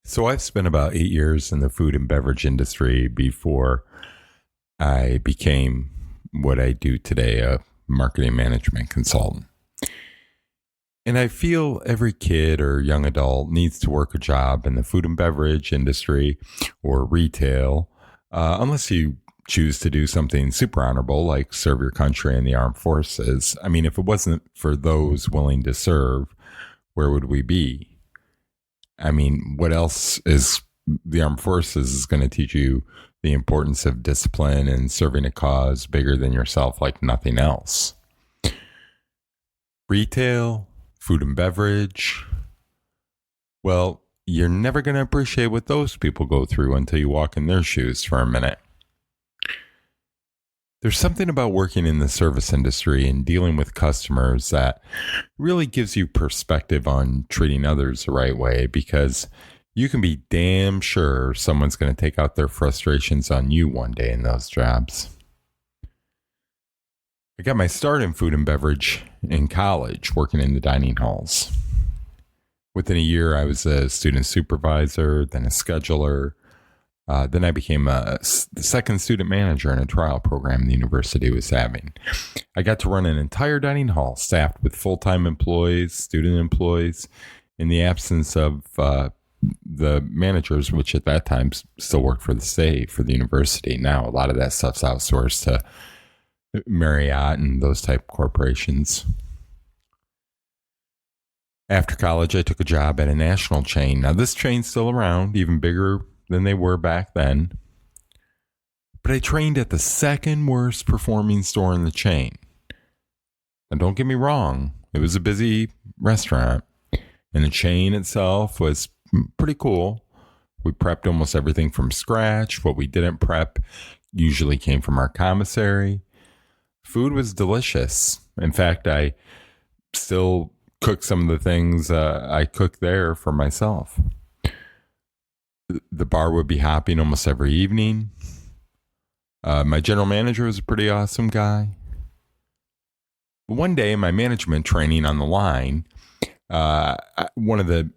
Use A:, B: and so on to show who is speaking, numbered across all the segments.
A: So I've spent about 8 years in the food and beverage industry before I became what I do today, a marketing management consultant. And I feel every kid or young adult needs to work a job in the food and beverage industry or retail, unless you choose to do something super honorable like serve your country in the armed forces. I mean, if it wasn't for those willing to serve, where would we be? I mean, what else is the armed forces is going to teach you the importance of discipline and serving a cause bigger than yourself like nothing else? Retail, food and beverage. Well, you're never going to appreciate what those people go through until you walk in their shoes for a minute. There's something about working in the service industry and dealing with customers that really gives you perspective on treating others the right way, because you can be damn sure someone's going to take out their frustrations on you one day in those jobs. I got my start in food and beverage in college, working in the dining halls. Within a year, I was a student supervisor, then a scheduler. Then I became the second student manager in a trial program the university was having. I got to run an entire dining hall staffed with full-time employees, student employees, in the absence of the managers, which at that time still worked for the state, for the university. Now, a lot of that stuff's outsourced to Marriott and those type corporations. After college, I took a job at a national chain. Now, this chain's still around, even bigger than they were back then. But I trained at the second worst performing store in the chain. Now, don't get me wrong, it was a busy restaurant, and the chain itself was pretty cool. We prepped almost everything from scratch. What we didn't prep usually came from our commissary. Food was delicious. In fact, I still cook some of the things I cook there for myself. The bar would be hopping almost every evening. My general manager was a pretty awesome guy. But one day, in my management training on the line, one of the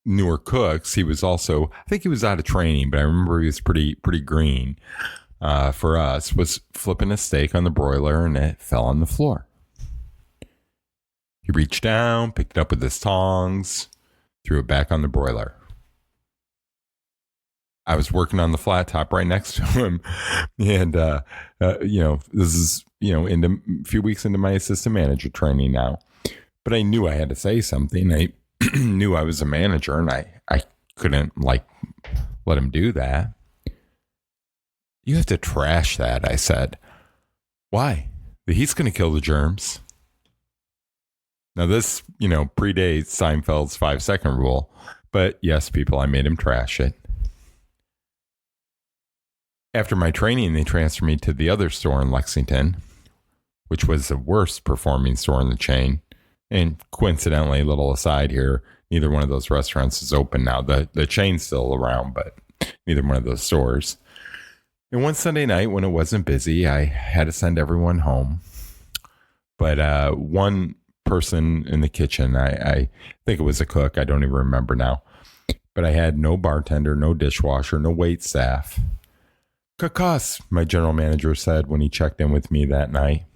A: newer cooks, he was also, I think he was out of training, but I remember he was pretty green for us, was flipping a steak on the broiler, and it fell on the floor. He reached down, picked it up with his tongs, threw it back on the broiler. I was working on the flat top right next to him. And, this is, into a few weeks into my assistant manager training now. But I knew I had to say something. I knew I was a manager, and I couldn't, let him do that. You have to trash that, I said. Why? The heat's going to kill the germs. Now, this, predates Seinfeld's 5-second rule. But yes, people, I made him trash it. After my training, they transferred me to the other store in Lexington, which was the worst performing store in the chain. And coincidentally, a little aside here, neither one of those restaurants is open now. The chain's still around, but neither one of those stores. And one Sunday night when it wasn't busy, I had to send everyone home. But one person in the kitchen, I think it was a cook, I don't even remember now. But I had no bartender, no dishwasher, no wait staff. Cut costs, my general manager said when he checked in with me that night.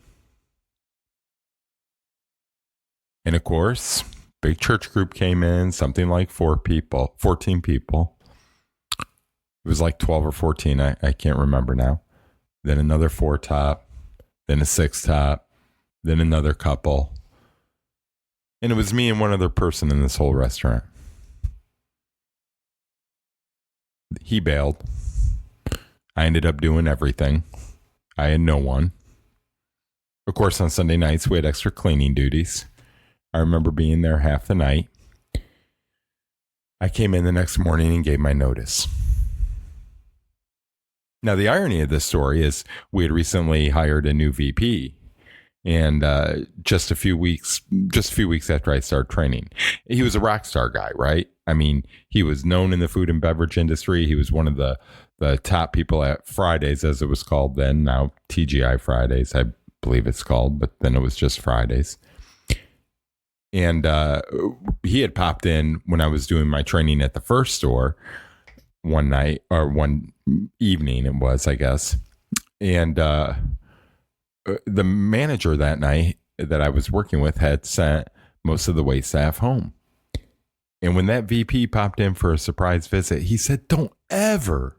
A: And of course, big church group came in, something like 14 people. It was like 12 or 14, I can't remember now. Then another 4 top, then a 6 top, then another couple. And it was me and one other person in this whole restaurant. He bailed. I ended up doing everything. I had no one. Of course, on Sunday nights, we had extra cleaning duties. I remember being there half the night. I came in the next morning and gave my notice. Now, the irony of this story is we had recently hired a new VP. And just a few weeks after I started training, he was a rock star guy, right? I mean, he was known in the food and beverage industry. He was one of the top people at Fridays, as it was called then. Now TGI Fridays, I believe it's called, but then it was just Fridays. And he had popped in when I was doing my training at the first store one night, or one evening it was, I guess. And the manager that night that I was working with had sent most of the wait staff home. And when that VP popped in for a surprise visit, he said, "Don't ever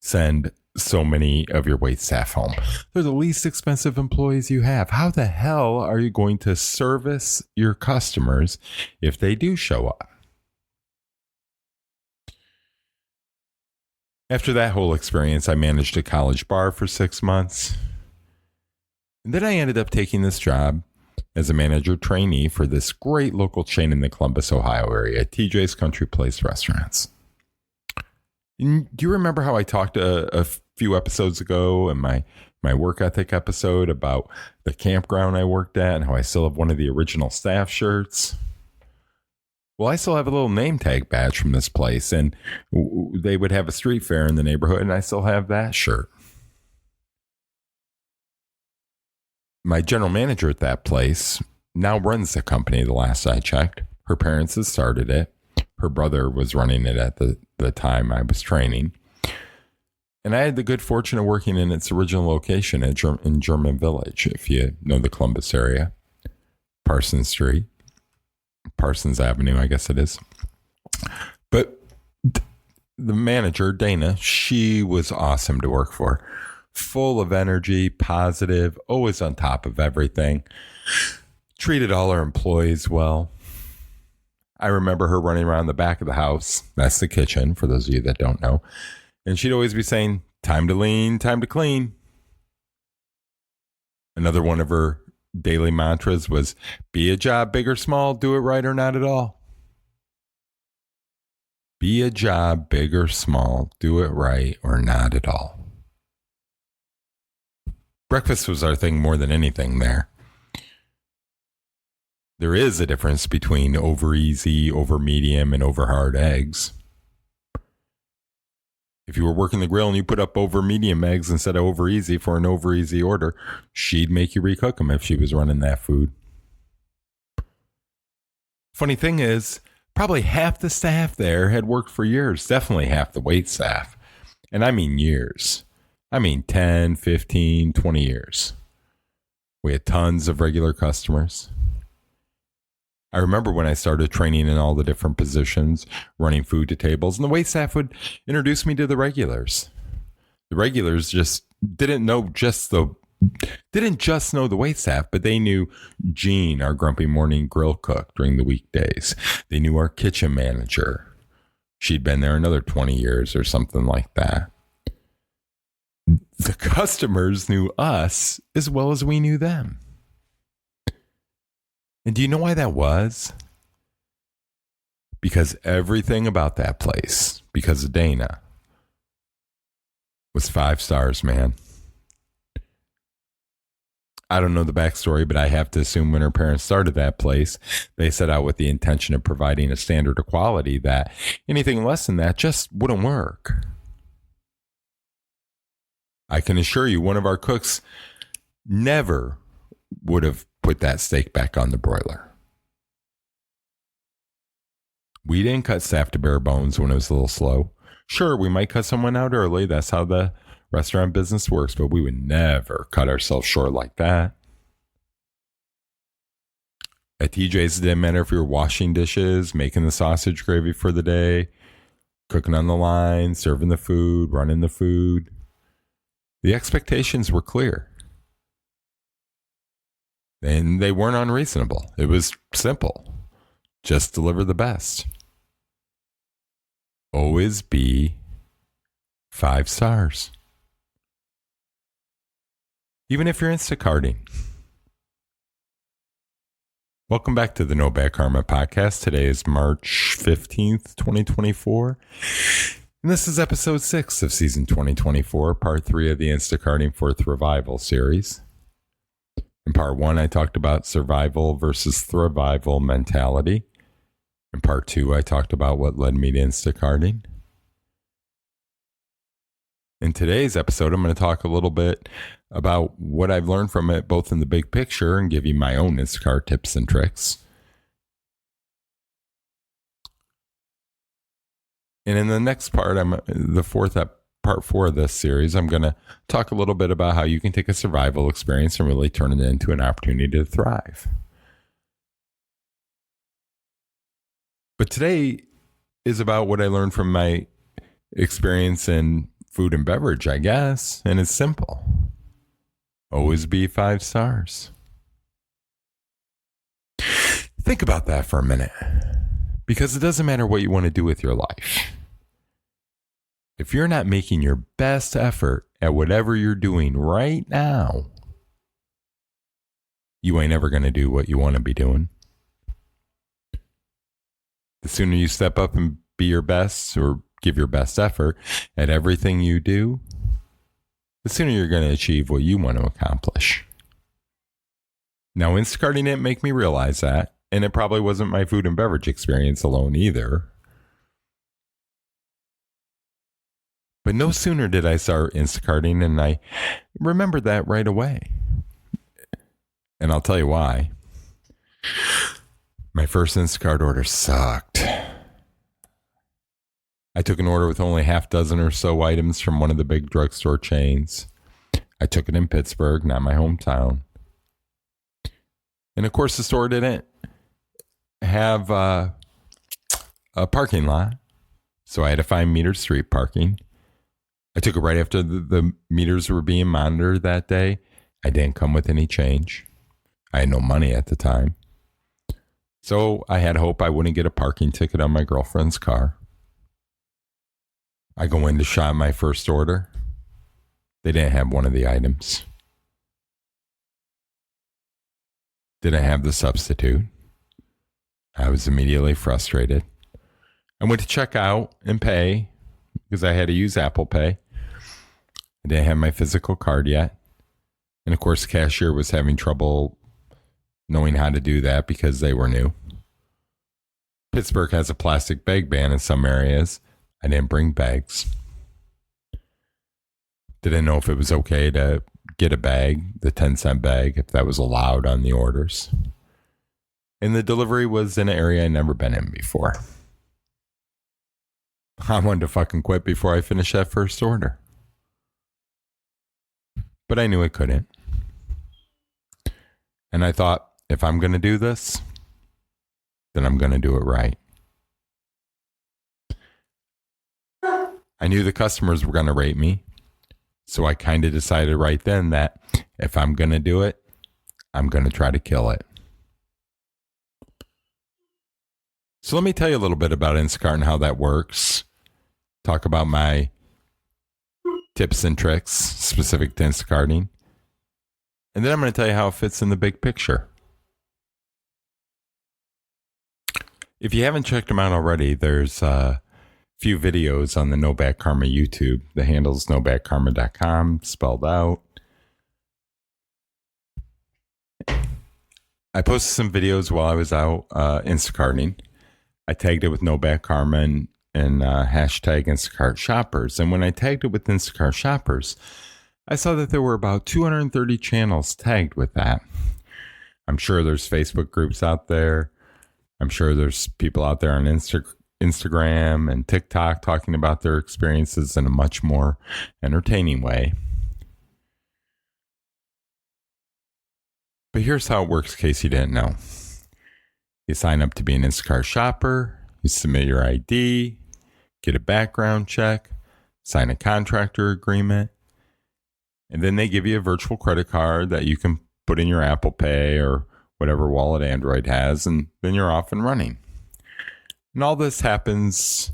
A: send so many of your wait staff home. They're the least expensive employees you have. How the hell are you going to service your customers if they do show up?" After that whole experience, I managed a college bar for 6 months. And then I ended up taking this job as a manager trainee for this great local chain in the Columbus, Ohio area, TJ's Country Place Restaurants. And do you remember how I talked a few episodes ago in my work ethic episode about the campground I worked at and how I still have one of the original staff shirts? Well, I still have a little name tag badge from this place, and they would have a street fair in the neighborhood, and I still have that shirt. My general manager at that place now runs the company, the last I checked. Her parents had started it. Her brother was running it at the time I was training. And I had the good fortune of working in its original location in German Village, if you know the Columbus area. Parsons Avenue, I guess it is. But the manager, Dana, she was awesome to work for. Full of energy, positive, always on top of everything. Treated all her employees well. I remember her running around the back of the house. That's the kitchen, for those of you that don't know. And she'd always be saying, "Time to lean, time to clean." Another one of her daily mantras was, "Be a job big or small, do it right or not at all." Be a job big or small, do it right or not at all. Breakfast was our thing more than anything there. There is a difference between over easy, over medium, and over hard eggs. If you were working the grill and you put up over medium eggs instead of over easy for an over easy order, she'd make you recook them if she was running that food. Funny thing is, probably half the staff there had worked for years, definitely half the wait staff. And I mean years. I mean 10, 15, 20 years. We had tons of regular customers. I remember when I started training in all the different positions, running food to tables, and the wait staff would introduce me to the regulars. The regulars just didn't just know the wait staff, but they knew Jean, our grumpy morning grill cook during the weekdays. They knew our kitchen manager. She'd been there another 20 years or something like that. The customers knew us as well as we knew them. And do you know why that was? Because everything about that place, because of Dana, was 5 stars, man. I don't know the backstory, but I have to assume when her parents started that place, they set out with the intention of providing a standard of quality that anything less than that just wouldn't work. I can assure you, one of our cooks never would have put that steak back on the broiler. We didn't cut staff to bare bones when it was a little slow. Sure, we might cut someone out early. That's how the restaurant business works, but we would never cut ourselves short like that. At TJ's, it didn't matter if you were washing dishes, making the sausage gravy for the day, cooking on the line, serving the food, running the food. The expectations were clear. And they weren't unreasonable. It was simple. Just deliver the best. Always be 5 stars. Even if you're instacarting. Welcome back to the No Bad Karma podcast. Today is March 15th, 2024. And this is episode 6 of season 2024, part 3 of the Instacarting for Thrivival series. In part 1, I talked about survival versus thrivival mentality. In part 2, I talked about what led me to Instacarting. In today's episode, I'm going to talk a little bit about what I've learned from it, both in the big picture and give you my own Instacart tips and tricks. And in the next part, part 4 of this series, I'm going to talk a little bit about how you can take a survival experience and really turn it into an opportunity to thrive. But today is about what I learned from my experience in food and beverage, I guess. And it's simple. Always be 5 stars. Think about that for a minute. Because it doesn't matter what you want to do with your life. If you're not making your best effort at whatever you're doing right now, you ain't ever going to do what you want to be doing. The sooner you step up and be your best or give your best effort at everything you do, the sooner you're going to achieve what you want to accomplish. Now, Instacarting didn't make me realize that, and it probably wasn't my food and beverage experience alone either. But no sooner did I start Instacarting, and I remembered that right away. And I'll tell you why. My first Instacart order sucked. I took an order with only half dozen or so items from one of the big drugstore chains. I took it in Pittsburgh, not my hometown. And of course, the store didn't have a parking lot, so I had to find metered street parking. I took it right after the meters were being monitored that day. I didn't come with any change. I had no money at the time. So I had hope I wouldn't get a parking ticket on my girlfriend's car. I go in to shop my first order. They didn't have one of the items. Didn't have the substitute. I was immediately frustrated. I went to check out and pay because I had to use Apple Pay. I didn't have my physical card yet. And of course, the cashier was having trouble knowing how to do that because they were new. Pittsburgh has a plastic bag ban in some areas. I didn't bring bags. Didn't know if it was okay to get a bag, the 10-cent bag, if that was allowed on the orders. And the delivery was in an area I'd never been in before. I wanted to fucking quit before I finished that first order. But I knew I couldn't. And I thought, if I'm going to do this, then I'm going to do it right. I knew the customers were going to rate me. So I kind of decided right then that if I'm going to do it, I'm going to try to kill it. So let me tell you a little bit about Instacart and how that works. Talk about my tips and tricks specific to Instacarting. And then I'm going to tell you how it fits in the big picture. If you haven't checked them out already, there's a few videos on the No Bad Karma YouTube. The handle's nobadkarma.com, spelled out. I posted some videos while I was out Instacarting. I tagged it with No Bad Karma and hashtag Instacart Shoppers. And when I tagged it with Instacart Shoppers, I saw that there were about 230 channels tagged with that. I'm sure there's Facebook groups out there. I'm sure there's people out there on Instagram and TikTok talking about their experiences in a much more entertaining way. But here's how it works in case you didn't know. You sign up to be an Instacart shopper, you submit your ID, get a background check, sign a contractor agreement, and then they give you a virtual credit card that you can put in your Apple Pay or whatever wallet Android has, and then you're off and running. And all this happens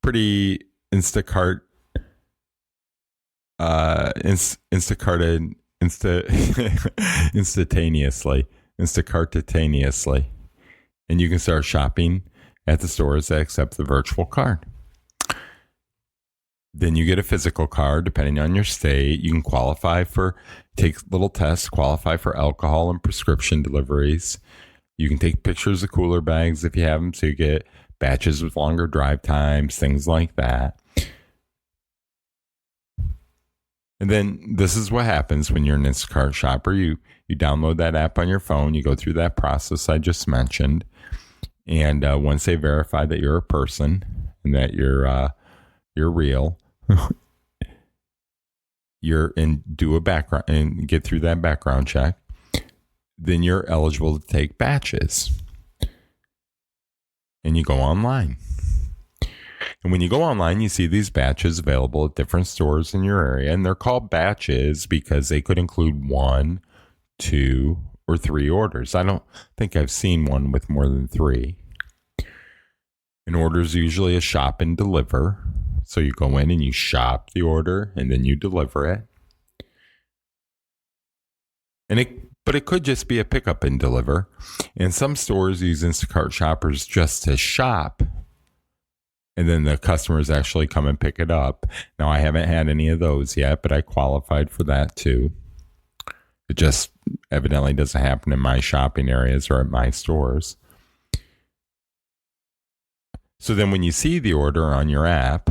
A: pretty instantaneously. And you can start shopping at the stores that accept the virtual card. Then you get a physical card, depending on your state. You can take little tests, qualify for alcohol and prescription deliveries. You can take pictures of cooler bags if you have them, so you get batches with longer drive times, things like that. And then this is what happens when you're an Instacart shopper. You download that app on your phone. You go through that process I just mentioned. And once they verify that you're a person and that you're real, do a background and get through that background check, then you're eligible to take batches. And you go online. And when you go online, you see these batches available at different stores in your area. And they're called batches because they could include 1, 2, or 3 orders. I don't think I've seen one with more than 3. An order is usually a shop and deliver. So you go in and you shop the order and then you deliver it. But it could just be a pickup and deliver. And some stores use Instacart shoppers just to shop. And then the customers actually come and pick it up. Now, I haven't had any of those yet, but I qualified for that too. It just evidently doesn't happen in my shopping areas or at my stores. So then when you see the order on your app,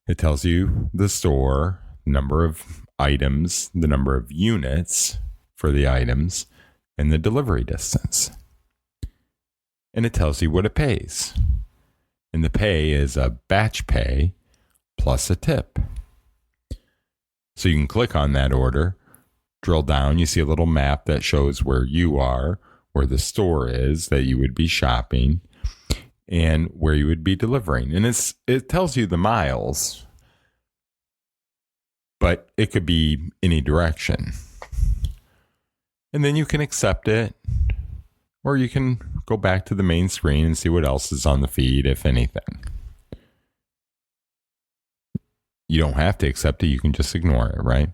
A: it tells you the store, number of items, the number of units for the items, and the delivery distance. And it tells you what it pays. And the pay is a batch pay plus a tip. So you can click on that order, drill down, you see a little map that shows where you are, where the store is that you would be shopping, and where you would be delivering. And it tells you the miles, but it could be any direction. And then you can accept it, or you can go back to the main screen and see what else is on the feed, if anything. You don't have to accept it. You can just ignore it, right?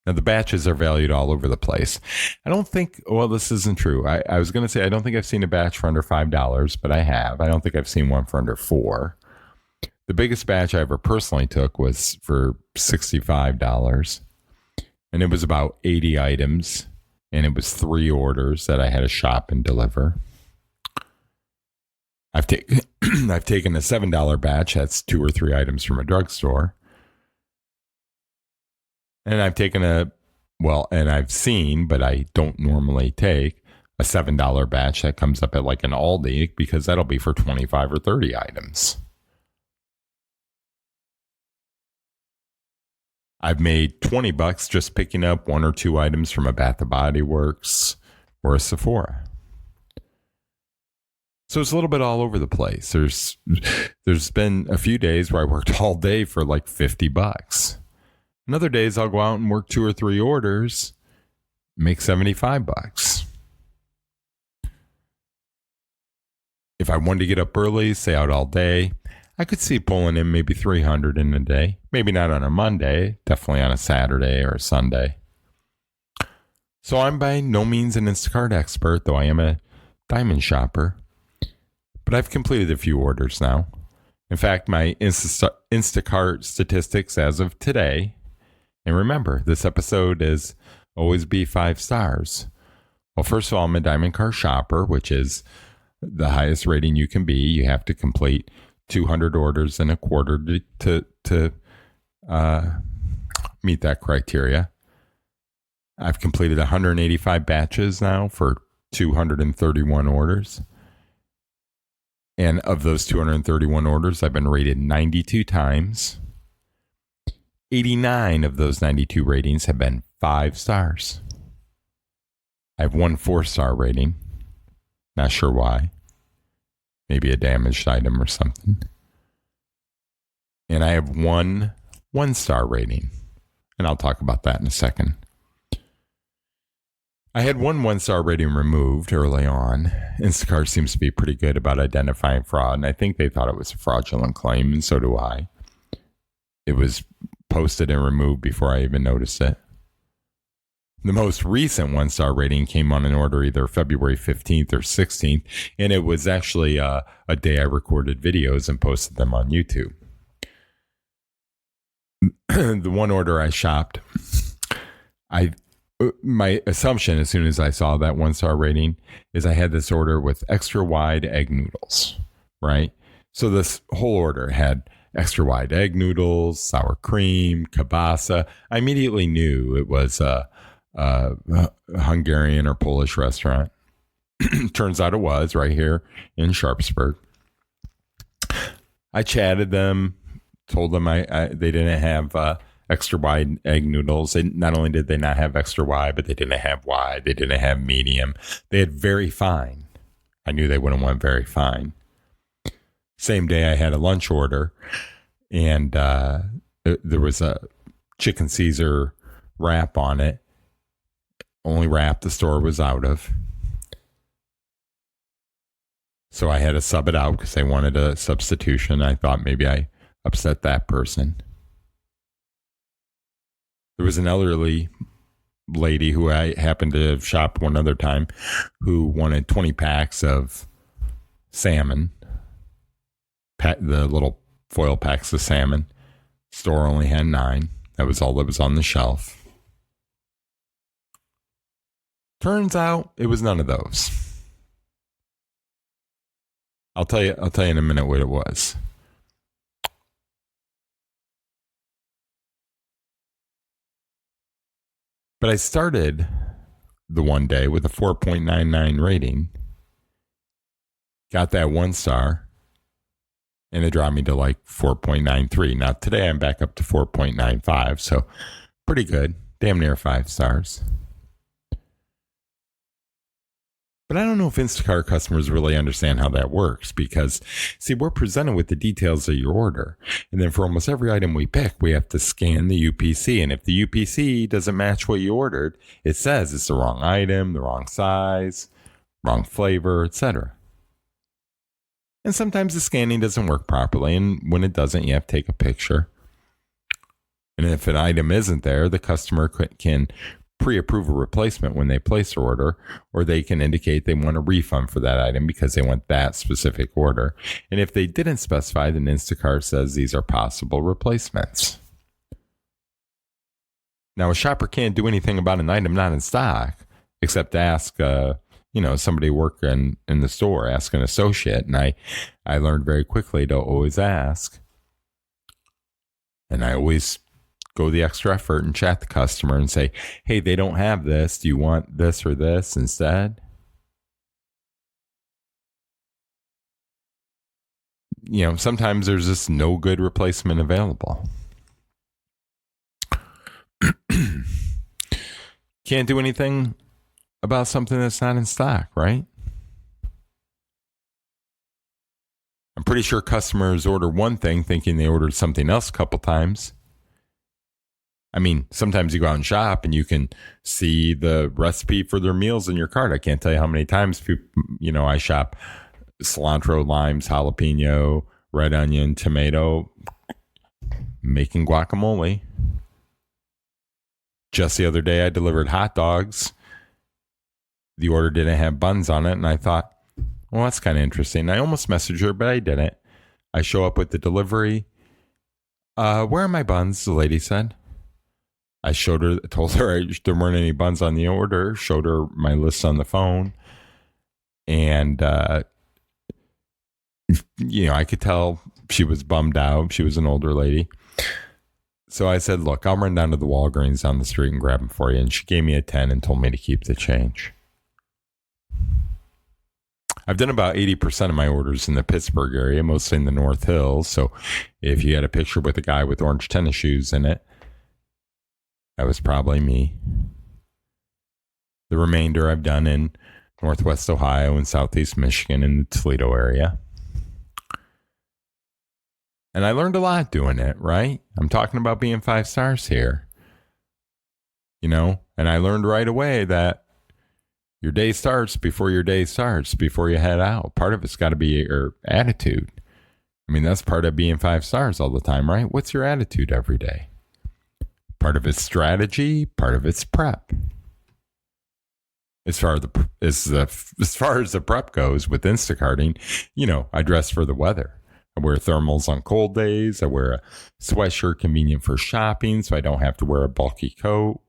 A: Now, the batches are valued all over the place. I don't think, well, this isn't true. I was going to say, I don't think I've seen a batch for under $5, but I have. I don't think I've seen one for under $4. The biggest batch I ever personally took was for $65. And it was about 80 items. And it was 3 orders that I had to shop and deliver. I've taken a $7 batch. That's 2 or 3 items from a drugstore. And I've taken and I've seen, but I don't normally take, a $7 batch that comes up at like an Aldi because that'll be for 25 or 30 items. I've made $20 just picking up 1 or 2 items from a Bath & Body Works or a Sephora. So it's a little bit all over the place. There's been a few days where I worked all day for like $50. And other days I'll go out and work 2 or 3 orders, make $75. If I wanted to get up early, stay out all day, I could see pulling in maybe 300 in a day. Maybe not on a Monday, definitely on a Saturday or a Sunday. So I'm by no means an Instacart expert, though I am a diamond shopper. But I've completed a few orders now. In fact, my Instacart statistics as of today, and remember, this episode is always be 5 stars. Well, first of all, I'm a diamond car shopper, which is the highest rating you can be. You have to complete 200 orders in a quarter to meet that criteria. I've completed 185 batches now for 231 orders. And of those 231 orders, I've been rated 92 times. 89 of those 92 ratings have been 5 stars. I have 1 4-star rating. Not sure why. Maybe a damaged item or something. And I have 1 1-star rating. And I'll talk about that in a second. I had 1 1-star rating removed early on. Instacart seems to be pretty good about identifying fraud, and I think they thought it was a fraudulent claim, and so do I. It was posted and removed before I even noticed it. The most recent 1-star rating came on an order either February 15th or 16th, and it was actually a day I recorded videos and posted them on YouTube. The one order I shopped, my assumption as soon as I saw that 1-star rating is I had this order with extra wide egg noodles, right? So this whole order had extra wide egg noodles, sour cream, kielbasa. I immediately knew it was a Hungarian or Polish restaurant. Turns out it was right here in Sharpsburg. I chatted them, told them they didn't have extra wide egg noodles. Not only did they not have extra wide, but they didn't have wide. They didn't have medium. They had very fine. I knew they wouldn't want very fine. Same day I had a lunch order, and there was a chicken Caesar wrap on it. Only wrap the store was out of. So I had to sub it out because they wanted a substitution. I thought maybe I upset that person. There was an elderly lady who I happened to shop one other time who wanted 20 packs of salmon, the little foil packs of salmon. Store only had 9. That was all that was on the shelf. Turns out it was none of those. I'll tell you in a minute what it was. But I started the one day with a 4.99 rating, got that 1 star, and it dropped me to like 4.93. Now today I'm back up to 4.95, so pretty good, damn near 5 stars. But I don't know if Instacart customers really understand how that works because, see, we're presented with the details of your order. And then for almost every item we pick, we have to scan the UPC. And if the UPC doesn't match what you ordered, it says it's the wrong item, the wrong size, wrong flavor, etc. And sometimes the scanning doesn't work properly. And when it doesn't, you have to take a picture. And if an item isn't there, the customer can pre-approve a replacement when they place their order, or they can indicate they want a refund for that item because they want that specific order. And if they didn't specify, then Instacart says these are possible replacements. Now, a shopper can't do anything about an item not in stock except ask, somebody working in the store, ask an associate. And I learned very quickly to always ask. And I always go the extra effort and chat the customer and say, hey, they don't have this. Do you want this or this instead? Sometimes there's just no good replacement available. Can't do anything about something that's not in stock, right? I'm pretty sure customers order one thing thinking they ordered something else a couple times. I mean, sometimes you go out and shop and you can see the recipe for their meals in your cart. I can't tell you how many times I shop cilantro, limes, jalapeno, red onion, tomato, making guacamole. Just the other day, I delivered hot dogs. The order didn't have buns on it, and I thought, well, that's kind of interesting. I almost messaged her, but I didn't. I show up with the delivery. Where are my buns? The lady said. I told her there weren't any buns on the order, showed her my list on the phone. And, I could tell she was bummed out. She was an older lady. So I said, look, I'll run down to the Walgreens down the street and grab them for you. And she gave me a 10 and told me to keep the change. I've done about 80% of my orders in the Pittsburgh area, mostly in the North Hills. So if you had a picture with a guy with orange tennis shoes in it, that was probably me. The remainder I've done in Northwest Ohio and Southeast Michigan and the Toledo area. And I learned a lot doing it, right? I'm talking about being 5 stars here. And I learned right away that your day starts before you head out. Part of it's got to be your attitude. I mean, that's part of being 5 stars all the time, right? What's your attitude every day? Part of it's strategy, part of it's prep. As far as the prep goes with Instacarting, I dress for the weather. I wear thermals on cold days. I wear a sweatshirt convenient for shopping so I don't have to wear a bulky coat.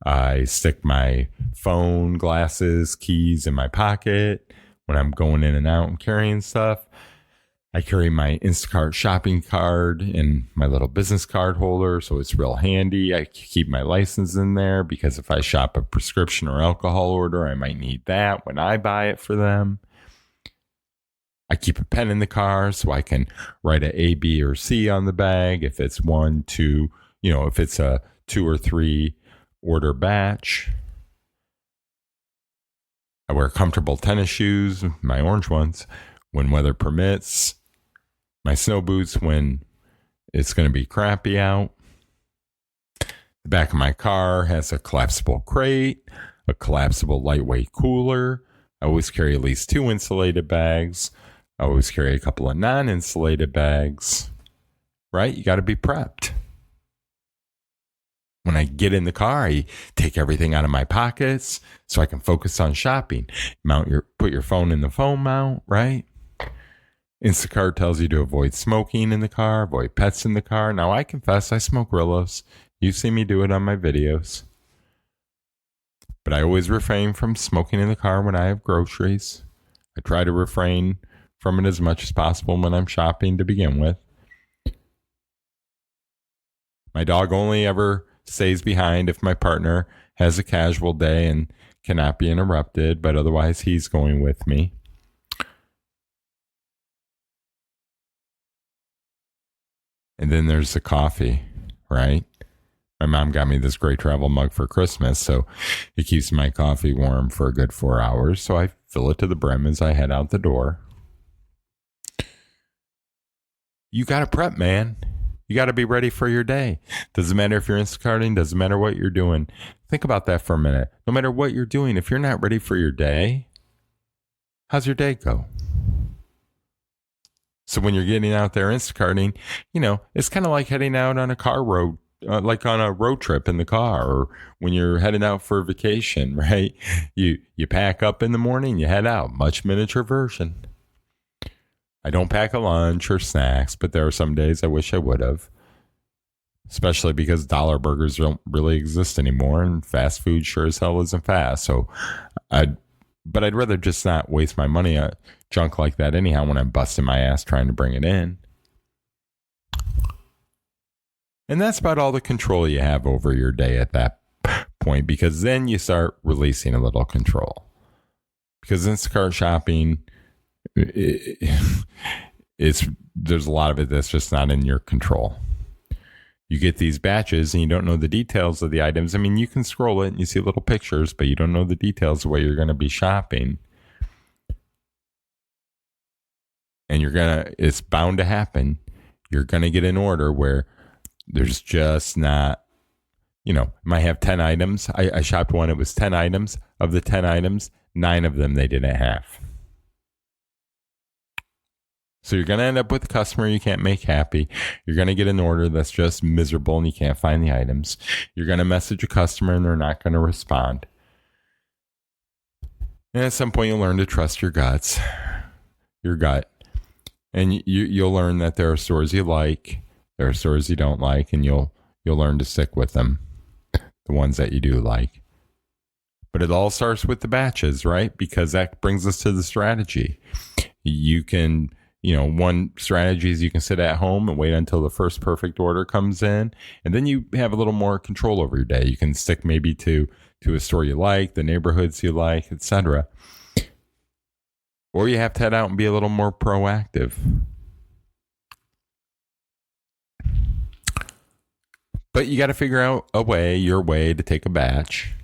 A: I stick my phone, glasses, keys in my pocket when I'm going in and out and carrying stuff. I carry my Instacart shopping card in my little business card holder, so it's real handy. I keep my license in there because if I shop a prescription or alcohol order, I might need that when I buy it for them. I keep a pen in the car so I can write a A, B, or C on the bag. If it's 1, 2, if it's a 2 or 3 order batch. I wear comfortable tennis shoes, my orange ones, when weather permits. My snow boots when it's going to be crappy out. The back of my car has a collapsible crate, a collapsible lightweight cooler. I always carry at least 2 insulated bags. I always carry a couple of non-insulated bags, right? You got to be prepped. When I get in the car, I take everything out of my pockets so I can focus on shopping. Put your phone in the phone mount, right? Instacart tells you to avoid smoking in the car, avoid pets in the car. Now, I confess I smoke Rillos. You see me do it on my videos. But I always refrain from smoking in the car when I have groceries. I try to refrain from it as much as possible when I'm shopping to begin with. My dog only ever stays behind if my partner has a casual day and cannot be interrupted, but otherwise he's going with me. And then there's the coffee, right? My mom got me this great travel mug for Christmas, so it keeps my coffee warm for a good 4 hours. So I fill it to the brim as I head out the door. You got to prep, man. You got to be ready for your day. Doesn't matter if you're Instacarting, doesn't matter what you're doing. Think about that for a minute. No matter what you're doing, if you're not ready for your day, how's your day go? So when you're getting out there Instacarting, it's kind of like heading out on a car road, like on a road trip in the car, or when you're heading out for a vacation, right? You pack up in the morning, you head out, much miniature version. I don't pack a lunch or snacks, but there are some days I wish I would have, especially because dollar burgers don't really exist anymore, and fast food sure as hell isn't fast. So I'd rather just not waste my money on junk like that anyhow when I'm busting my ass trying to bring it in. And that's about all the control you have over your day at that point, because then you start releasing a little control. Because Instacart shopping, there's a lot of it that's just not in your control. You get these batches and you don't know the details of the items. I mean, you can scroll it and you see little pictures, but you don't know the details of where you're going to be shopping. And it's bound to happen. You're going to get an order where there's just not, might have 10 items. I shopped one, it was 10 items. Of the 10 items, 9 of them they didn't have. So you're going to end up with a customer you can't make happy. You're going to get an order that's just miserable and you can't find the items. You're going to message a customer and they're not going to respond. And at some point you'll learn to trust your gut. And you'll learn that there are stores you like, there are stores you don't like, and you'll learn to stick with them, the ones that you do like. But it all starts with the batches, right? Because that brings us to the strategy. You can... one strategy is you can sit at home and wait until the first perfect order comes in, and then you have a little more control over your day. You can stick maybe to a store you like, the neighborhoods you like, etc. Or you have to head out and be a little more proactive. But you got to figure out your way to take a batch.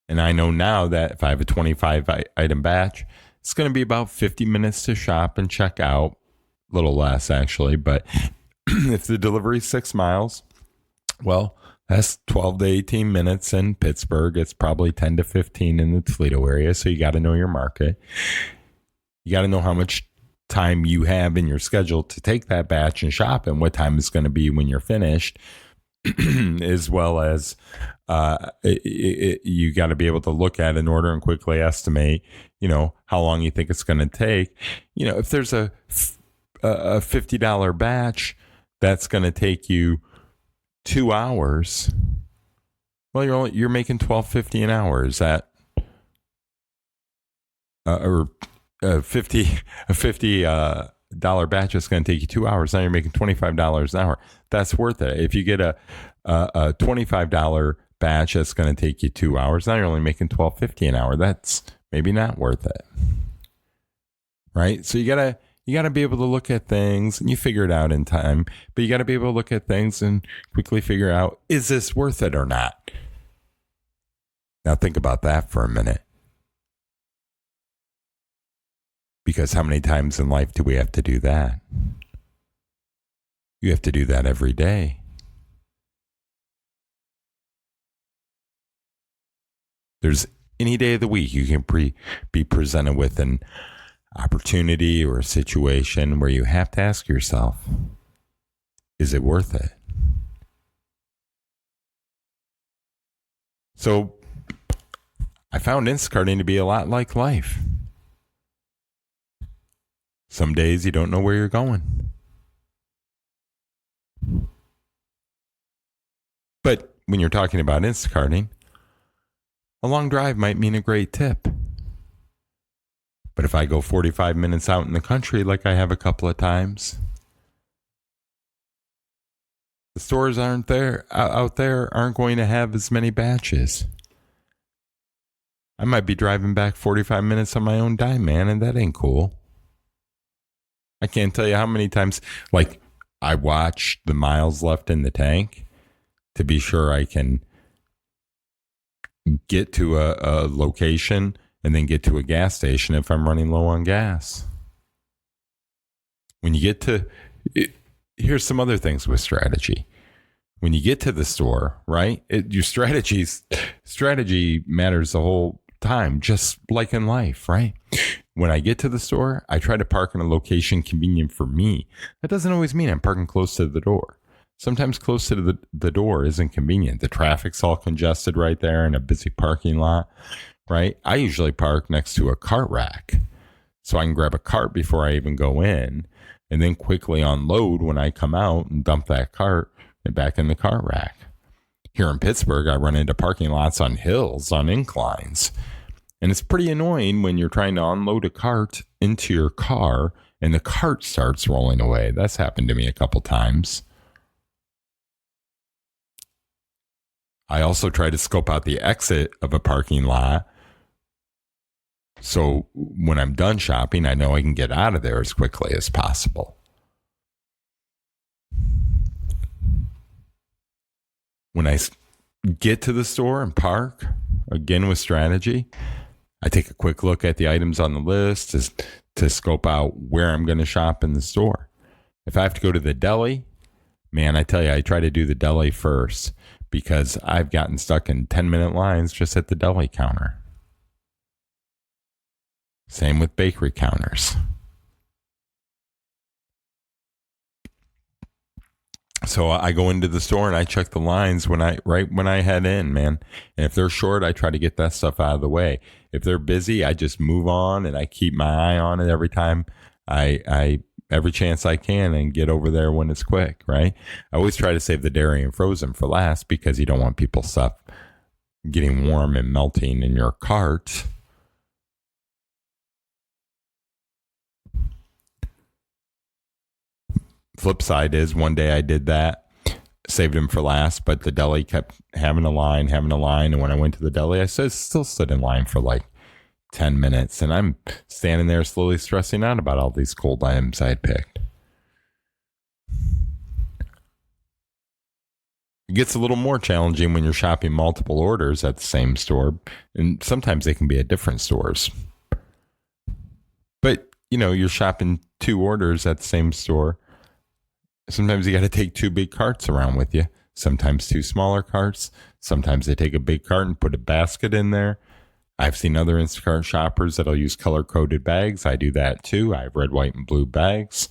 A: And I know now that if I have a 25 item batch, it's going to be about 50 minutes to shop and check out. A little less, actually. But if the delivery is 6 miles, well, that's 12 to 18 minutes in Pittsburgh. It's probably 10 to 15 in the Toledo area. So you got to know your market. You got to know how much time you have in your schedule to take that batch and shop and what time it's going to be when you're finished, as well as you got to be able to look at an order and quickly estimate, how long you think it's going to take. If there's a $50 batch that's going to take you 2 hours, well, you're making $12.50 an hour. Is that or a $50 batch is going to take you 2 hours? Now you're making $25 an hour. That's worth it. If you get a $25 batch that's going to take you 2 hours, now you're only making $12.50 an hour. That's maybe not worth it. right? So you gotta be able to look at things, and you figure it out in time, but you gotta be able to look at things and quickly figure out, is this worth it or not? Now think about that for a minute. Because how many times in life do we have to do that? You have to do that every day. There's any day of the week you can be presented with an opportunity or a situation where you have to ask yourself, is it worth it? So I found Instacarting to be a lot like life. Some days you don't know where you're going. But when you're talking about Instacarting, a long drive might mean a great tip. But if I go 45 minutes out in the country, like I have a couple of times, the stores out there aren't going to have as many batches. I might be driving back 45 minutes on my own dime, man, and that ain't cool. I can't tell you how many times, like, I watch the miles left in the tank to be sure I can get to a location and then get to a gas station if I'm running low on gas. When you get to, here's some other things with strategy. When you get to the store, right, your strategy matters the whole time, just like in life, right? When I get to the store, I try to park in a location convenient for me. That doesn't always mean I'm parking close to the door. Sometimes close to the door isn't convenient. The traffic's all congested right there in a busy parking lot, right? I usually park next to a cart rack so I can grab a cart before I even go in and then quickly unload when I come out and dump that cart back in the cart rack. Here in Pittsburgh, I run into parking lots on hills, on inclines. And it's pretty annoying when you're trying to unload a cart into your car and the cart starts rolling away. That's happened to me a couple times. I also try to scope out the exit of a parking lot. So when I'm done shopping, I know I can get out of there as quickly as possible. When I get to the store and park, again with strategy, I take a quick look at the items on the list to scope out where I'm going to shop in the store. If I have to go to the deli, man, I tell you, I try to do the deli first because I've gotten stuck in 10-minute lines just at the deli counter. Same with bakery counters. So I go into the store and I check the lines right when I head in, man. And if they're short, I try to get that stuff out of the way. If they're busy, I just move on and I keep my eye on it every time every chance I can and get over there when it's quick, right? I always try to save the dairy and frozen for last because you don't want people's stuff getting warm and melting in your cart. Flip side is one day I did that, saved them for last, but the deli kept having a line. And when I went to the deli, I still stood in line for like 10 minutes. And I'm standing there slowly stressing out about all these cold items I had picked. It gets a little more challenging when you're shopping multiple orders at the same store. And sometimes they can be at different stores. But, you're shopping 2 orders at the same store. Sometimes you got to take 2 big carts around with you. Sometimes 2 smaller carts. Sometimes they take a big cart and put a basket in there. I've seen other Instacart shoppers that'll use color-coded bags. I do that too. I have red, white, and blue bags.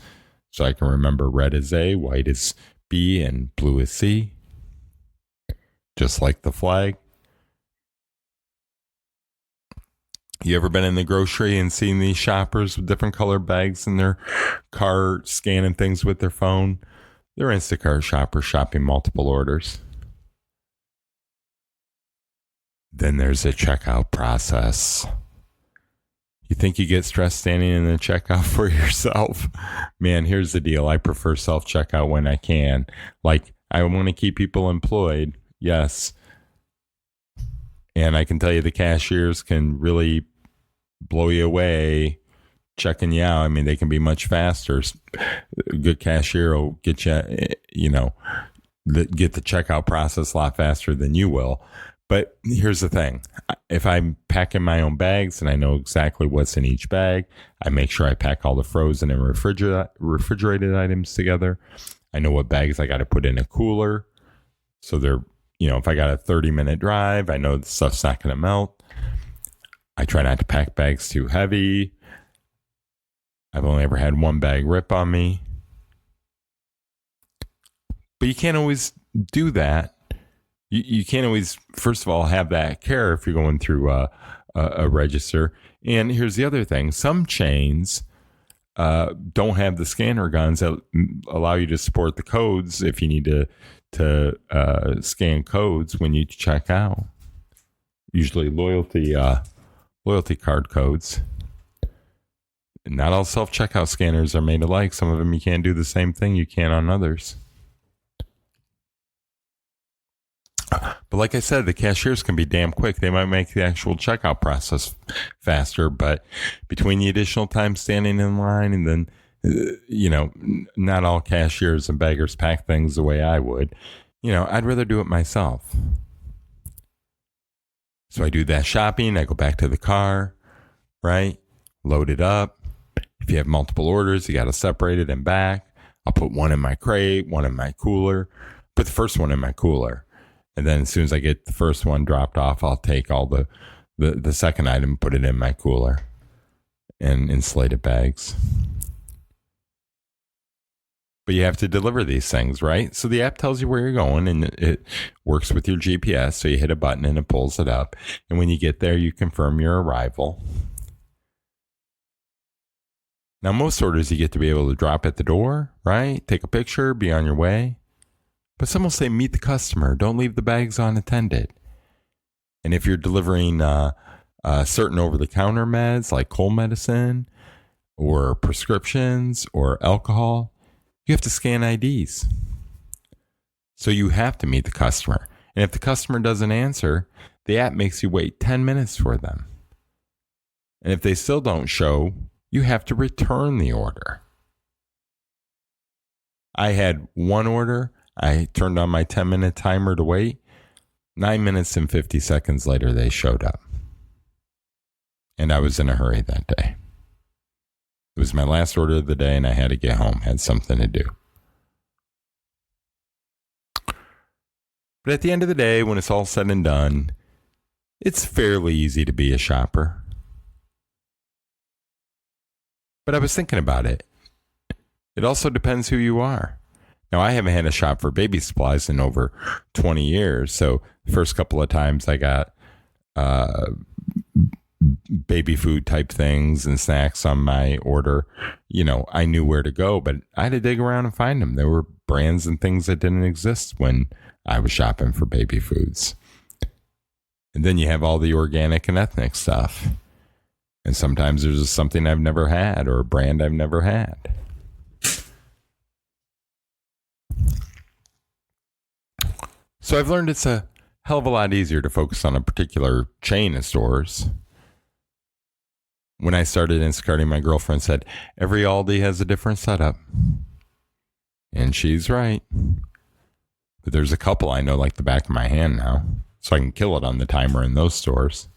A: So I can remember red is A, white is B, and blue is C. Just like the flag. You ever been in the grocery and seen these shoppers with different color bags in their car scanning things with their phone? They're Instacart shoppers shopping multiple orders. Then there's a checkout process. You think you get stressed standing in the checkout for yourself? Man, here's the deal. I prefer self-checkout when I can. Like, I want to keep people employed. Yes. And I can tell you the cashiers can really blow you away checking you out. I mean, they can be much faster. A good cashier will get you, get the checkout process a lot faster than you will. But here's the thing. If I'm packing my own bags and I know exactly what's in each bag, I make sure I pack all the frozen and refrigerated items together. I know what bags I got to put in a cooler. So they're, if I got a 30-minute drive, I know the stuff's not going to melt. I try not to pack bags too heavy. I've only ever had one bag rip on me. But you can't always do that. You can't always, first of all, have that care if you're going through a register. And here's the other thing. Some chains don't have the scanner guns that allow you to support the codes if you need to scan codes when you check out. Usually loyalty card codes. Not all self-checkout scanners are made alike. Some of them you can't do the same thing you can on others. But like I said, the cashiers can be damn quick. They might make the actual checkout process faster, but between the additional time standing in line and then, not all cashiers and beggars pack things the way I would. I'd rather do it myself. So I do that shopping. I go back to the car, right? Load it up. If you have multiple orders, you got to separate it and back. I'll put one in my crate, one in my cooler. Put the first one in my cooler. And then as soon as I get the first one dropped off, I'll take all the second item, put it in my cooler and insulated bags. But you have to deliver these things, right? So the app tells you where you're going and it works with your GPS. So you hit a button and it pulls it up. And when you get there, you confirm your arrival. Now, most orders you get to be able to drop at the door, right? Take a picture, be on your way. But some will say, meet the customer. Don't leave the bags unattended. And if you're delivering certain over-the-counter meds like cold medicine or prescriptions or alcohol, you have to scan IDs. So you have to meet the customer. And if the customer doesn't answer, the app makes you wait 10 minutes for them. And if they still don't show, you have to return the order. I had one order. I turned on my 10-minute timer to wait. 9 minutes and 50 seconds later, they showed up. And I was in a hurry that day. It was my last order of the day, and I had to get home, had something to do. But at the end of the day, when it's all said and done, it's fairly easy to be a shopper. But I was thinking about it. It also depends who you are. Now, I haven't had a shop for baby supplies in over 20 years. So the first couple of times I got baby food type things and snacks on my order, I knew where to go, but I had to dig around and find them. There were brands and things that didn't exist when I was shopping for baby foods. And then you have all the organic and ethnic stuff. And sometimes there's something I've never had or a brand I've never had. So I've learned it's a hell of a lot easier to focus on a particular chain of stores. When I started Instacarting, my girlfriend said, every Aldi has a different setup. And she's right. But there's a couple I know like the back of my hand now. So I can kill it on the timer in those stores.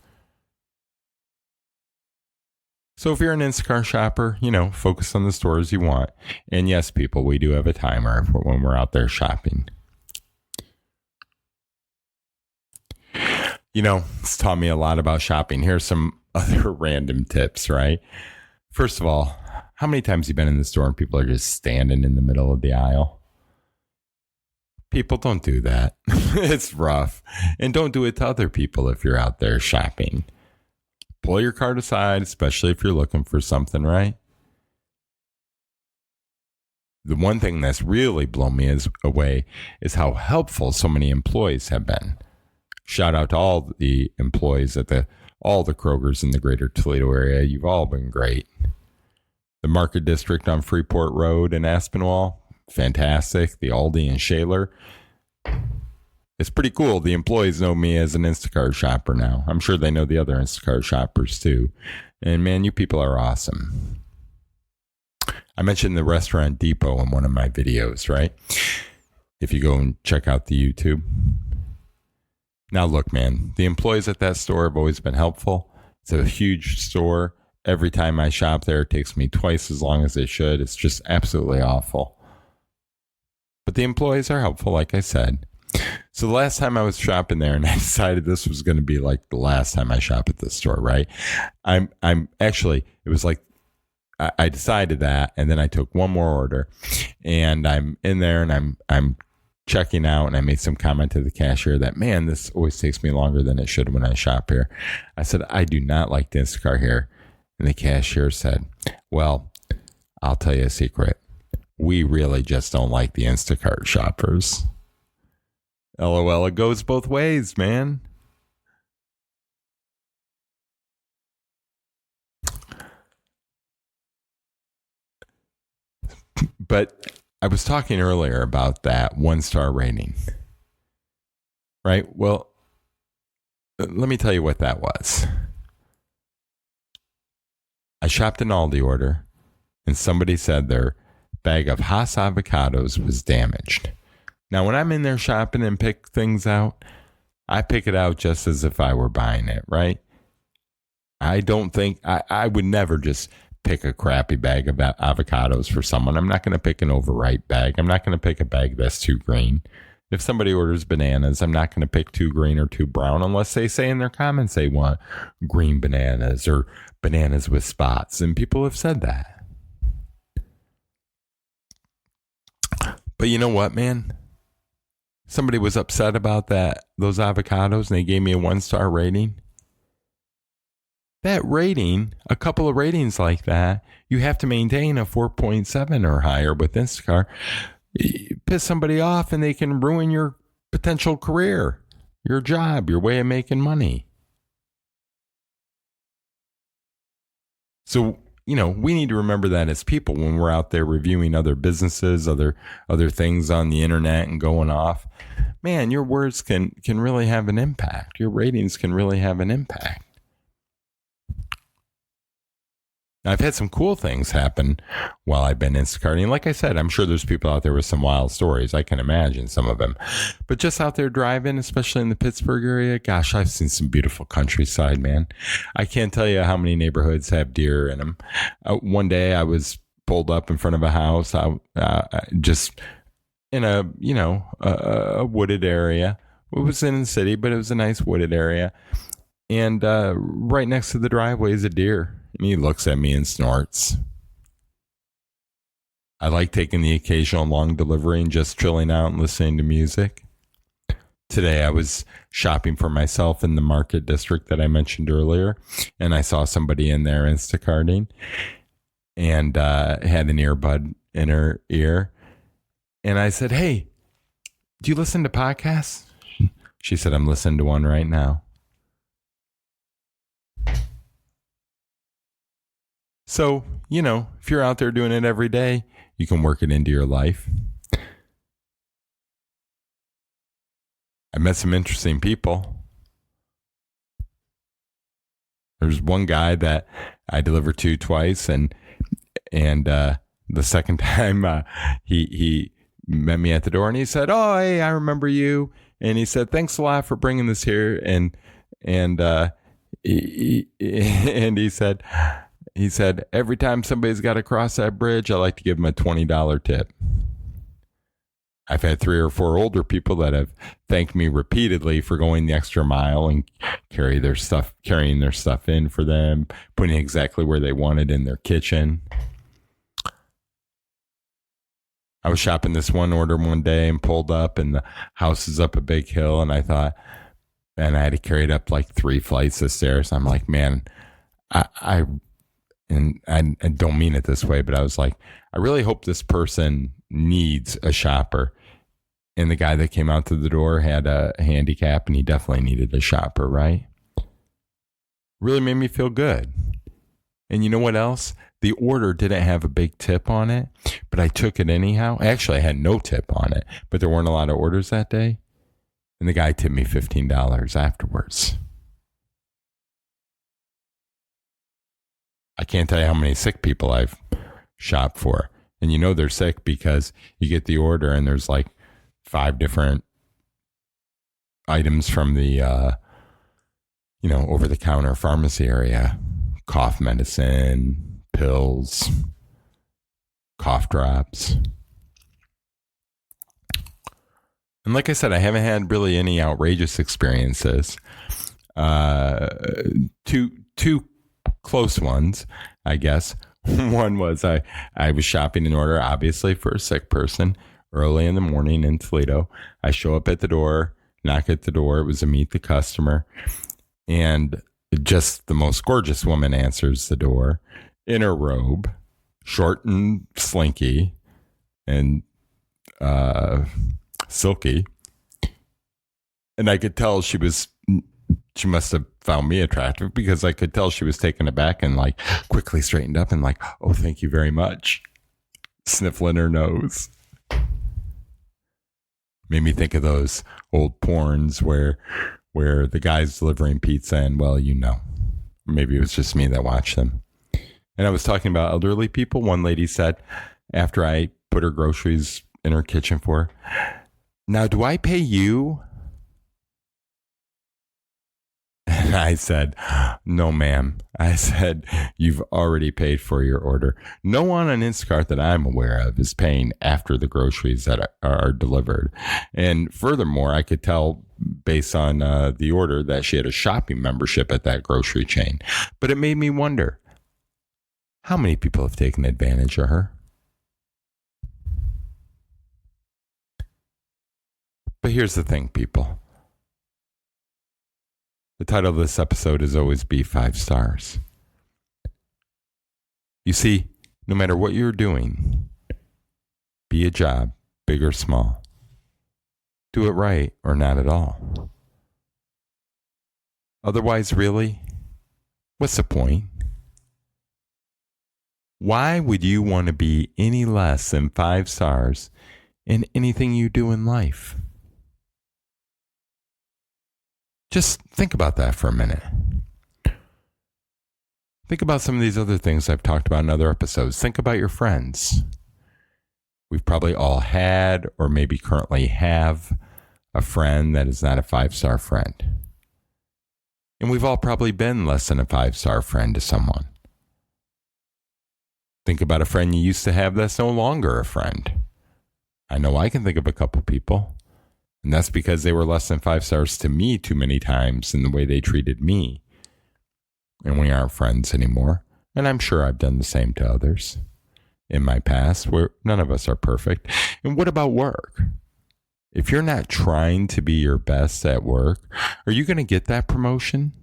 A: So if you're an Instacart shopper, focus on the stores you want. And yes, people, we do have a timer when we're out there shopping. It's taught me a lot about shopping. Here's some other random tips, right? First of all, how many times have you been in the store and people are just standing in the middle of the aisle? People, don't do that. It's rough. And don't do it to other people if you're out there shopping. Pull your cart aside, especially if you're looking for something, right? The one thing that's really blown me away is how helpful so many employees have been. Shout out to all the employees at all the Krogers in the greater Toledo area. You've all been great. The Market District on Freeport Road in Aspinwall, fantastic. The Aldi in Shaler. It's pretty cool. The employees know me as an Instacart shopper now. I'm sure they know the other Instacart shoppers too. And man, you people are awesome. I mentioned the Restaurant Depot in one of my videos, right? If you go and check out the YouTube. Now, look, man, the employees at that store have always been helpful. It's a huge store. Every time I shop there, it takes me twice as long as it should. It's just absolutely awful. But the employees are helpful, like I said. So the last time I was shopping there, and I decided this was going to be like the last time I shop at this store, right? I'm actually, it was like, I decided that, and then I took one more order, and I'm in there, and I'm checking out, and I made some comment to the cashier that, man, this always takes me longer than it should when I shop here. I said, I do not like the Instacart here. And the cashier said, well, I'll tell you a secret. We really just don't like the Instacart shoppers. LOL, it goes both ways, man. But I was talking earlier about that 1-star rating, right? Well, let me tell you what that was. I shopped an Aldi order, and somebody said their bag of Hass avocados was damaged. Now, when I'm in there shopping and pick things out, I pick it out just as if I were buying it, right? I don't think, I would never just pick a crappy bag of avocados for someone. I'm not going to pick an overripe bag. I'm not going to pick a bag that's too green. If somebody orders bananas, I'm not going to pick too green or too brown unless they say in their comments they want green bananas or bananas with spots. And people have said that. But you know what, man? Somebody was upset about those avocados, and they gave me a 1-star rating. That rating, a couple of ratings like that, you have to maintain a 4.7 or higher with Instacart. You piss somebody off and they can ruin your potential career, your job, your way of making money. So, we need to remember that as people when we're out there reviewing other businesses, other things on the internet and going off. Man, your words can really have an impact. Your ratings can really have an impact. Now, I've had some cool things happen while I've been Instacarting. Like I said, I'm sure there's people out there with some wild stories. I can imagine some of them. But just out there driving, especially in the Pittsburgh area, gosh, I've seen some beautiful countryside, man. I can't tell you how many neighborhoods have deer in them. One day I was pulled up in front of a house, just in a wooded area. It was in the city, but it was a nice wooded area. And right next to the driveway is a deer. And he looks at me and snorts. I like taking the occasional long delivery and just chilling out and listening to music. Today I was shopping for myself in the market district that I mentioned earlier, and I saw somebody in there Instacarting and had an earbud in her ear. And I said, hey, do you listen to podcasts? She said, I'm listening to one right now. So, if you're out there doing it every day, you can work it into your life. I met some interesting people. There's one guy that I delivered to twice, and the second time he met me at the door, and he said, "Oh, hey, I remember you." And he said, "Thanks a lot for bringing this here." And he said. He said, every time somebody's got to cross that bridge, I like to give them a $20 tip. I've had 3 or 4 older people that have thanked me repeatedly for going the extra mile and carrying their stuff in for them, putting it exactly where they wanted in their kitchen. I was shopping this one order one day and pulled up, and the house is up a big hill, and I thought, and I had to carry it up like 3 flights of stairs. I'm like, man, I don't mean it this way, but I was like, I really hope this person needs a shopper. And the guy that came out to the door had a handicap, and he definitely needed a shopper, right? Really made me feel good. And you know what else? The order didn't have a big tip on it, but I took it anyhow. Actually, I had no tip on it, but there weren't a lot of orders that day. And the guy tipped me $15 afterwards. I can't tell you how many sick people I've shop for. And they're sick because you get the order and there's like 5 different items from the, over-the-counter pharmacy area. Cough medicine, pills, cough drops. And like I said, I haven't had really any outrageous experiences. Two close ones, I guess. One was I was shopping an order, obviously, for a sick person early in the morning in Toledo. I show up at the door, knock at the door. It was a meet the customer. And just the most gorgeous woman answers the door in her robe, short and slinky and silky. And I could tell she must have found me attractive because I could tell she was taken aback and like quickly straightened up and like, oh, thank you very much. Sniffling her nose. Made me think of those old porns where the guy's delivering pizza and, well, maybe it was just me that watched them. And I was talking about elderly people. One lady said, after I put her groceries in her kitchen for her, now, do I pay you? And I said, no, ma'am. I said, you've already paid for your order. No one on Instacart that I'm aware of is paying after the groceries that are delivered. And furthermore, I could tell based on the order that she had a shopping membership at that grocery chain. But it made me wonder, how many people have taken advantage of her? But here's the thing, people. The title of this episode is always be 5 stars. You see, no matter what you're doing, be a job, big or small, do it right or not at all. Otherwise, really, what's the point? Why would you want to be any less than 5 stars in anything you do in life? Just think about that for a minute. Think about some of these other things I've talked about in other episodes. Think about your friends. We've probably all had or maybe currently have a friend that is not a 5-star friend. And we've all probably been less than a 5-star friend to someone. Think about a friend you used to have that's no longer a friend. I know I can think of a couple people. And that's because they were less than 5 stars to me too many times in the way they treated me. And we aren't friends anymore. And I'm sure I've done the same to others in my past, where none of us are perfect. And what about work? If you're not trying to be your best at work, are you going to get that promotion?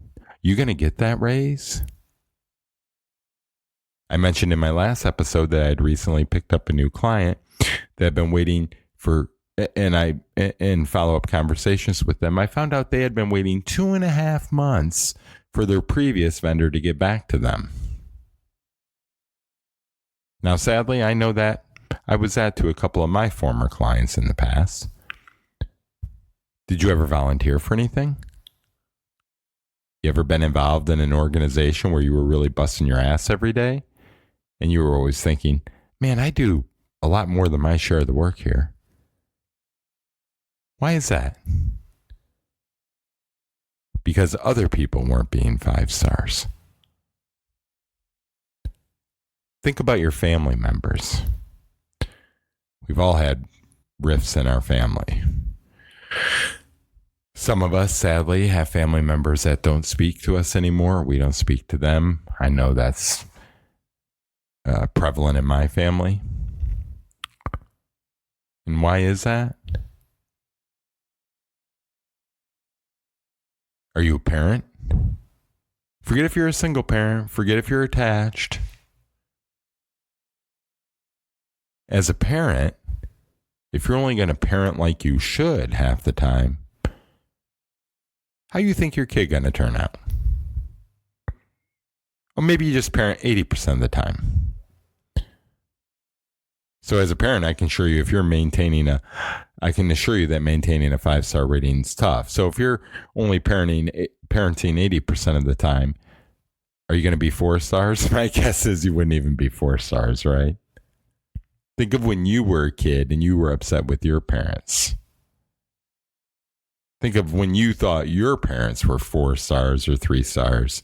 A: You going to get that raise? I mentioned in my last episode that I had recently picked up a new client that had been waiting for, and in follow-up conversations with them, I found out they had been waiting 2.5 months for their previous vendor to get back to them. Now, sadly, I know that I was that to a couple of my former clients in the past. Did you ever volunteer for anything? You ever been involved in an organization where you were really busting your ass every day? And you were always thinking, man, I do a lot more than my share of the work here. Why is that? Because other people weren't being 5 stars. Think about your family members. We've all had rifts in our family. Some of us, sadly, have family members that don't speak to us anymore. We don't speak to them. I know that's prevalent in my family. And why is that? Are you a parent? Forget if you're a single parent. Forget if you're attached. As a parent, if you're only going to parent like you should half the time, how do you think your kid going to turn out? Or maybe you just parent 80% of the time. So as a parent, I can assure you that maintaining a 5-star rating is tough. So if you're only parenting 80% of the time, are you going to be 4 stars? My guess is you wouldn't even be 4 stars, right? Think of when you were a kid and you were upset with your parents. Think of when you thought your parents were 4 stars or 3 stars.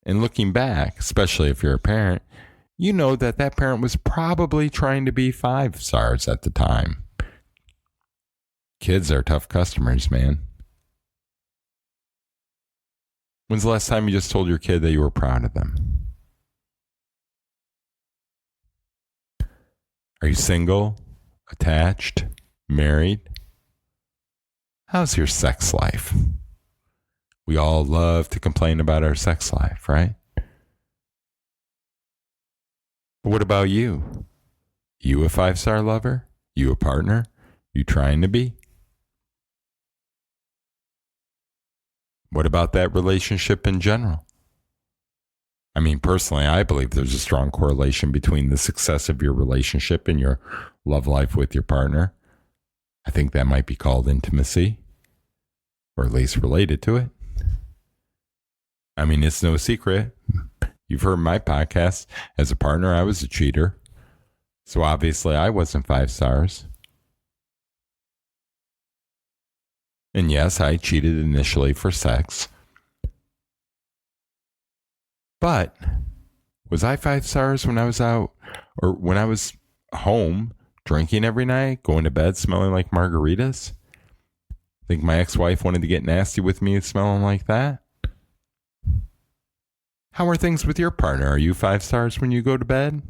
A: And looking back, especially if you're a parent, you know that that parent was probably trying to be 5 stars at the time. Kids are tough customers, man. When's the last time you just told your kid that you were proud of them? Are you single, attached, married? How's your sex life? We all love to complain about our sex life, right? But what about you? You a 5-star lover? You a partner? You trying to be? What about that relationship in general? I mean, personally, I believe there's a strong correlation between the success of your relationship and your love life with your partner. I think that might be called intimacy, or at least related to it. I mean, it's no secret. You've heard my podcast. As a partner, I was a cheater. So obviously, I wasn't 5 stars. And yes, I cheated initially for sex. But was I 5 stars when I was out, or when I was home drinking every night, going to bed smelling like margaritas? Think my ex-wife wanted to get nasty with me smelling like that? How are things with your partner? Are you 5 stars when you go to bed?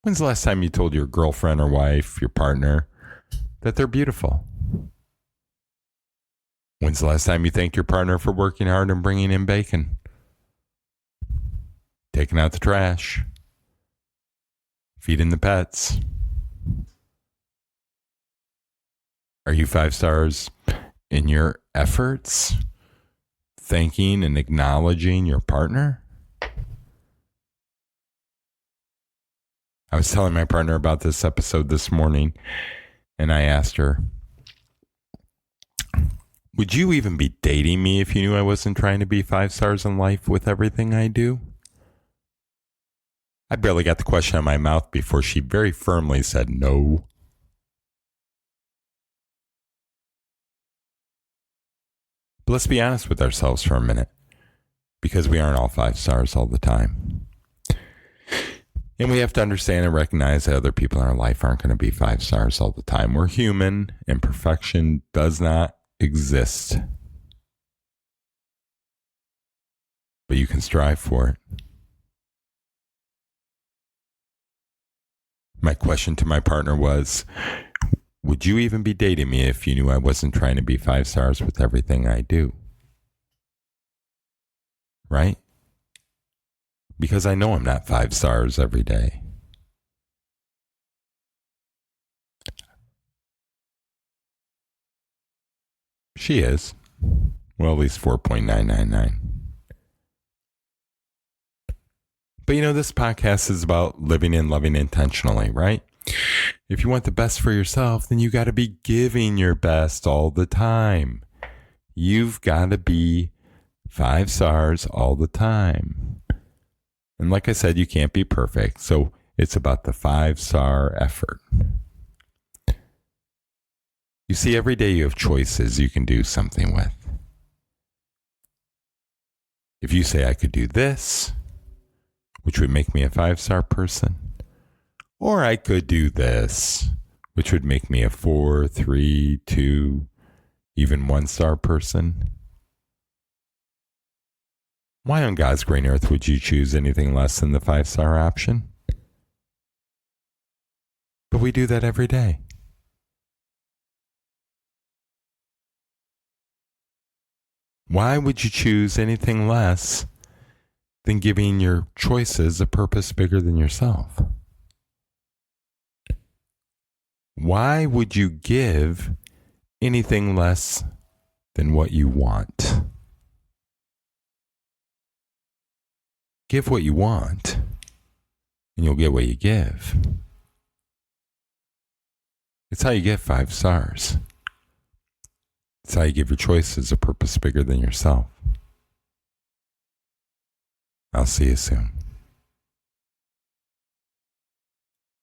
A: When's the last time you told your girlfriend or wife, your partner, that they're beautiful? When's the last time you thanked your partner for working hard and bringing in bacon? Taking out the trash? Feeding the pets? Are you 5 stars in your efforts? Thanking and acknowledging your partner? I was telling my partner about this episode this morning, and I asked her, would you even be dating me if you knew I wasn't trying to be 5 stars in life with everything I do? I barely got the question out of my mouth before she very firmly said no. But let's be honest with ourselves for a minute, because we aren't all 5 stars all the time. And we have to understand and recognize that other people in our life aren't going to be 5 stars all the time. We're human, and perfection does not exist. But you can strive for it. My question to my partner was, would you even be dating me if you knew I wasn't trying to be 5 stars with everything I do? Right? Because I know I'm not 5 stars every day. She is. Well, at least 4.999. But you know, this podcast is about living and loving intentionally, right? If you want the best for yourself, then you got to be giving your best all the time. You've got to be 5 stars all the time. And like I said, you can't be perfect. So it's about the 5-star effort. You see, every day you have choices you can do something with. If you say, I could do this, which would make me a 5-star person, or I could do this, which would make me a 4, 3, 2, even 1-star person. Why on God's green earth would you choose anything less than the 5-star option? But we do that every day. Why would you choose anything less than giving your choices a purpose bigger than yourself? Why would you give anything less than what you want? Give what you want, and you'll get what you give. It's how you get 5 stars. It's how you give your choices a purpose bigger than yourself. I'll see you soon.